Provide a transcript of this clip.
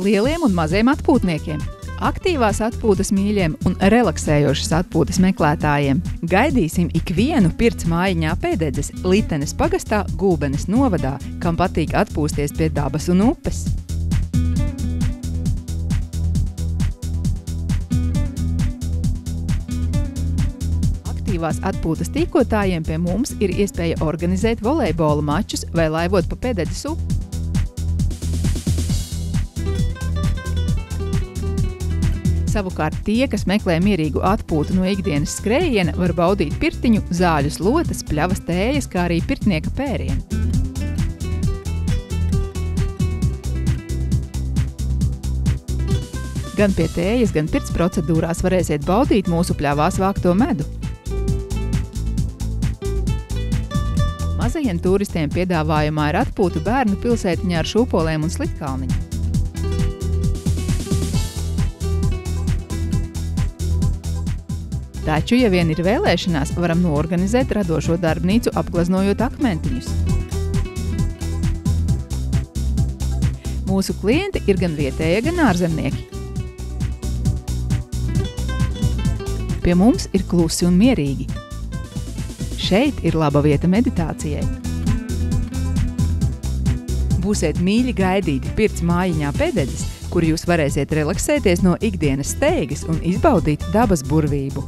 lieliem un maziem atpūtniekiem, aktīvās atpūtas mīļiem un relaksējošas atpūtas meklētājiem. Gaidīsim ikvienu Pirts mājiņā Pēdedzes Litenes pagastā Gulbenes novadā, kam patīk atpūsties pie dabas un upes. Aktīvās atpūtas tīkotājiem pie mums ir iespēja organizēt volejbola mačus vai laivot pa Pēdedzes upi. Savukārt tie, kas meklē mierīgu atpūtu no ikdienas skrējiena, var baudīt pirtiņu, zāļu slotas, pļavas tējas, kā arī pirtnieka pērienu. Gan pie tējas, gan pirts procedūrās varēsiet baudīt mūsu pļavās vākto medu. Mazajiem turistiem piedāvājumā ir atpūta bērnu pilsētiņā ar šūpolēm un slitkalniņu. Taču, ja vien ir vēlēšanās, varam noorganizēt radošo darbnīcu, apgleznojot akmentiņus. Mūsu klienti ir gan vietējie, gan ārzemnieki. Pie mums ir klusi un mierīgi. Šeit ir laba vieta meditācijai. Būsiet mīļi gaidīti Pirts mājiņā Pēdedzes, kur jūs varēsiet relaksēties no ikdienas steigas un izbaudīt dabas burvību.